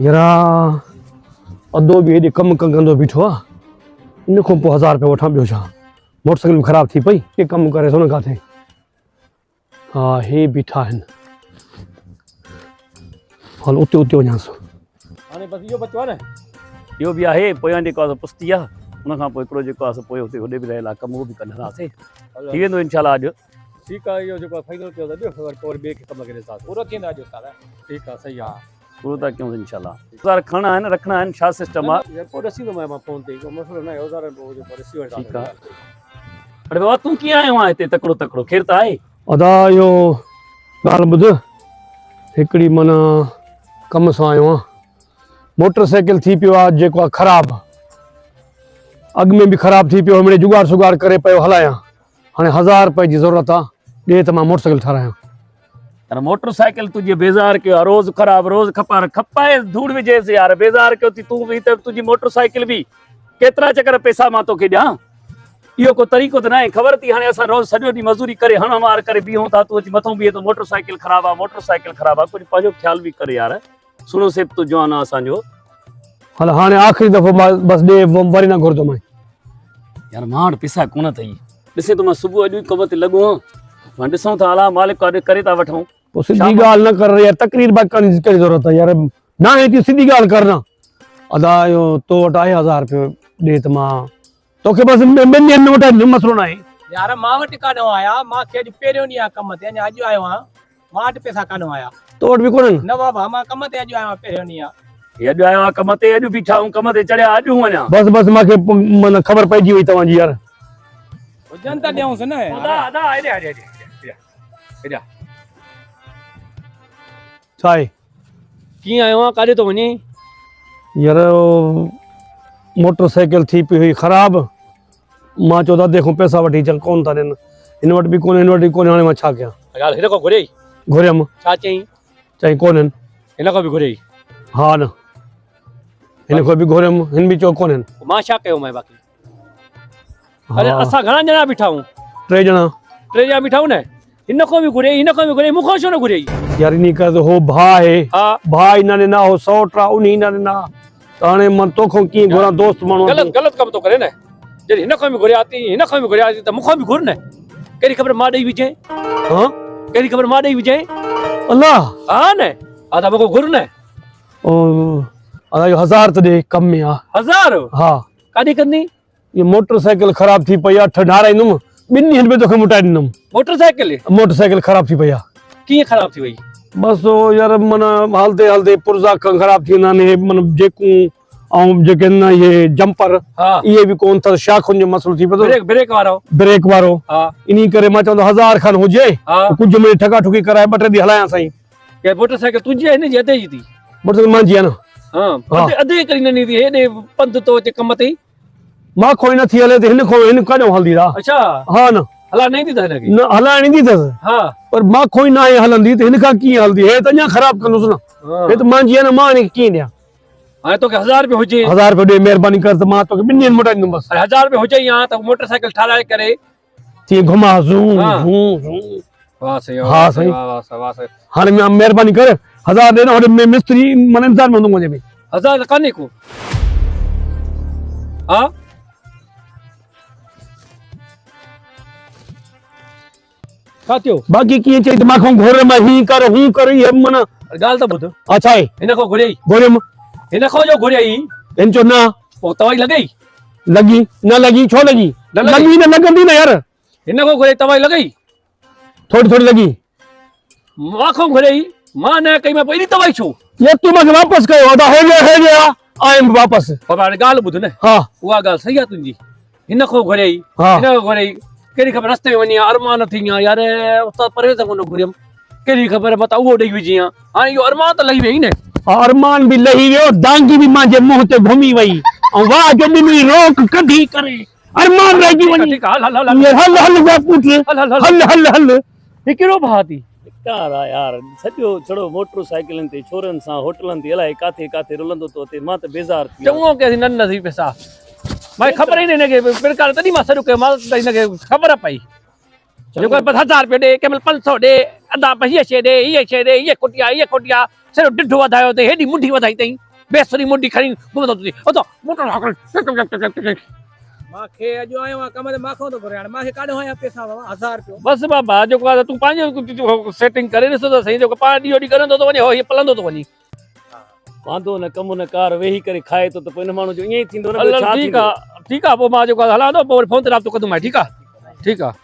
यारा अदो भी हेॾे कमु कंदो बीठो आहे इन खां पोइ 1000 रुपया वठां ॿियो छा मोटरसाइकिल ख़राब थी पई के कमु करे थो न किथे हाँ हे बीठा आहिनि हल उते उते वञांसि हाणे बस इहो बचो आहे न इहो बि आहे पोयां जेको आहे पुस्ती आहे उन खां पोइ हिकिड़ो जेको आहे पोइ हुते होॾे बि रहियल आहे कमु उहो बि कंदासीं थी वेंदो इनशाला अॼु ठीकु आहे इहो जेको फाइनल कयो था ॾियो और ॿिए खे कमु करे ॾिसां पूरो थींदा अॼु साल ठीकु आहे सही आहे पूरो था कयूं इनशाला हज़ार खणणा आहिनि रखणा आहिनि छा सिस्टम आहे पोइ ॾिसींदोमांइ मां फ़ोन ते को मसइलो न आहे 1000 पोइ जेको ॾिसी वठंदा ठीकु आहे अरे बाबा तूं कीअं आयो आहे हिते तकिड़ो तकिड़ो केरु त आहे अदा इहो ॻाल्हि ॿुध हिकिड़ी माना कम सां आयो आहियां मोटरसाइकिल थी पियो आहे जेको आहे ख़राबु अॻु में बि ख़राबु थी पियो हिनमें जुगाड़ सुगाड़ करे पियो हलायां हाणे 1000 रुपए जी ज़रूरत आहे ॾे त मां मोटरसाइकिल ठारायां यार मोटरसाइकिल तुझे बेज़ार कयो आहे रोज़ ख़राबु रोज़ खपाए धूड़ विझेसि यार बेज़ार कयो थी तूं बि त तुंहिंजी मोटरसाइकिल बि केतिरा चकर पैसा मां तोखे ॾियां इहो को तरीक़ो त न आहे ख़बर थी हाणे असां रोज़ सॼो ॾींहुं मज़ूरी करे हण मार करे बीहूं था तूं अची मथां बीहे थो मोटरसाइकिल ख़राबु आहे कुझु पंहिंजो ख़्यालु बि करे यार सुहिणो सेब तो जवान आहे असांजो हल हाणे आख़िरी दफ़ो बसि ॾे वरी न घुरंदोमांइ यार मां वटि पैसा कोन अथई ॾिसे थो मां सुबुह अॼु कम ते लॻो आहियां मां ॾिसूं था अला मालिक करे था वठूं पोइ सिधी ॻाल्हि न कर यार तकरीर करण जी कहिड़ी ज़रूरत आहे यार न आहे थी सिधी ॻाल्हि कर न अदा इहो तो वटि आहे 1000 रुपयो ॾे त मां तोखे बसि ॿिनि ॾींहंनि में वटाए मसइलो न आहे यार मां वटि कान आया मूंखे अॼु पहिरियों ॾींहुं आहे कम ते अञा अॼु आयो आहियां मां वटि पैसा कान आया तो वटि बि कोन्हनि न बाबा मां कम ते अॼु आयो आहियां पहिरियों ॾींहुं आहे अॼु आयो आहे कम ते अॼु बीठा आहियूं कम ते चढ़िया अॼु वञा बसि मूंखे माना ख़बर पइजी वई तव्हांजी यार जनता ॾियूंसि न छा आहे कीअं आयो आहे काॾे थो वञे यार मोटरसाइकिल थी पई हुई ख़राबु मां चयो दादे खां पैसा वठी चल कोन था ॾियनि हिन वटि बि कोन्हे हाणे मां छा कयां ॻाल्हि हिन खां घुरियई घुरियमि छा चई चई कोन्हनि हिन खां बि घुरियई हा न हिन खां बि घुरियमि हिन बि चयो कोन्हनि मां छा कयो बाक़ी अरे असां घणा ॼणा बीठा आहियूं 3 ॼणा 3 ॼणा बीठा आहियूं न हिन खां बि घुरियई मूंखां छो न घुरियई यार इन करे हो भाउ आहे हा भाउ इन ॾिना हो सौट आहे उन इन ॾिना त हाणे मां तोखां कीअं घुरां दोस्त माण्हू ग़लति कमु थो करे न जॾहिं हिन खां बि घुरिया थी हिन खां बि घुरिया थी त मूंखां बि घुर न कहिड़ी ख़बर मां ॾेई विझे हाँ कहिड़ी ख़बर मां ॾेई विझे अल्लाह हा न हा त मूंखे घुर न अदा इहो 1000 त ॾे कम में आहे 1000 हा काॾे कंदी ये मोटरसाइकिल ख़राब थी पई आहे ठाराईंदुमि 2 ॾींहंनि में तोखे मोटाए ॾींदुमि मोटरसाइकिल ख़राब थी पई आहे कीअं ख़राब थी वई बस यार माना हलते हलते पुर्जा ख़राब थी वेंदा आहिनि माना जेकूं ऐं जेके न ये जंपर इहे बि कोन अथसि शाखुनि जो मसइलो थी पियो ब्रेक वारो इन करे मां चवंदो 1000 खनि हुजे कुझु मिड़ेई ठका ठुकी कराए 2 टे ॾींहं हलायां साईं मोटरसाइकिल तुंहिंजी आहे हिनजी अधे जी थी मोटरसाइकिल मुंहिंजी आहे न अधे करी न थी हेॾे पंधु तो अचे कम ते मां खोई नथी हले त हिन काॾो हलंदी आहे अच्छा हा न हला नहीं थी हिनखे न हलाइण ईंदी अथसि हा पर मां खोई न आहे हलंदी त हिन खां कीअं हलंदी हे त अञा ख़राब कंदुसि न हे त मुंहिंजी आहे न मां हिनखे कीअं ॾियां हाणे तोखे 1000 रुपया हुजे 1000 रुपया ॾे महिरबानी कर त मां तोखे 2 ॾींहंनि मोटाए ॾींदुमि बसि 1000 रुपया हुजे या त मोटरसाइकिल ठाराए करे तीअं घुमा वाह सही हा सही वाह सही हाणे मां महिरबानी कर 1000 ॾे न होॾे मिस्त्री माना इंतज़ार में हूंदो मुंहिंजे में 1000 त कान्हे को हा छा थियो बाक़ी कीअं चई त मां घोर मां हीअं कर हूं कर इहे माना ॻाल्हि त ॿुध अच्छा आहे हिन खां घुरियई घुरियमि हिन खां जो घुरियई हिन चयो न पोइ तवाई लॻई लॻी न लॻी छो लॻी लॻी न लॻंदी न यार हिन खां घुरियई तवाई लॻई थोड़ी थोड़ी लॻी मां खां घुरियई मां न कई मां पहिरीं तवाई छो ये तू मूंखे वापसि कयो अदा हो गया आयमि वापसि बाबा हाणे ॻाल्हि ॿुध न हा उहा ॻाल्हि सही आहे तुंहिंजी हिन खां घुरियई हा हिन खां घुरियई कहिड़ी ख़बर रस्ते में वञी अरमान थी यार उस्ताद परवेज़ कोन घुरियमि कहिड़ी ख़बर मतां उहो ॾेई विझी हाणे इहो अरमान त लही वई न अरमान भी लही वियो डांगी भी मांजे मुंह ते घुमी वई ऐं वाह जो ॿिन्ही रोक कढी करे अरमान रहिजी वञी हल हल हल हल हल हे कहिड़ो भाउ थी यार सॼो छड़ो मोटरसाइकिलनि ते छोरनि सां होटलनि ते अलाए काथे काथे रुलंदो तो अते मां त बेज़ार थी चङो कयोसीं न थी पैसा भाई ख़बर ई न हिनखे पिरकार तॾहिं मां सॼो कयो मां त हिनखे ख़बर पई जेको 1000 रुपया ॾे कंहिं महिल 500 ॾे अदा ये शइ ॾे ये कुटिया सिर्फ ॾिठो वधायो अथई हेॾी मुंडी वधाई अथई बेसरी मुंडी खणी घुमंदो अथई मांखे अॼु आयो आहियां कम ते माखो थो करे हाणे मांखे काॾो आया पैसा बाबा 1000 रुपयो बस बाबा जेको आहे तूं पंहिंजो सेटिंग करे ॾिसो त सही जेको पाण ॾींहों ॾींहुं करंदो थो वञे हो हीअ पलंदो थो वञे वांदो न कम न कार वेही करे खाए तो पोइ हिन माण्हू जो ईअं ई थींदो न हल ठीकु आहे पोइ मां जेको आहे हलां थो पोइ वरी फोन ते राब्तो कंदुमि ठीकु आहे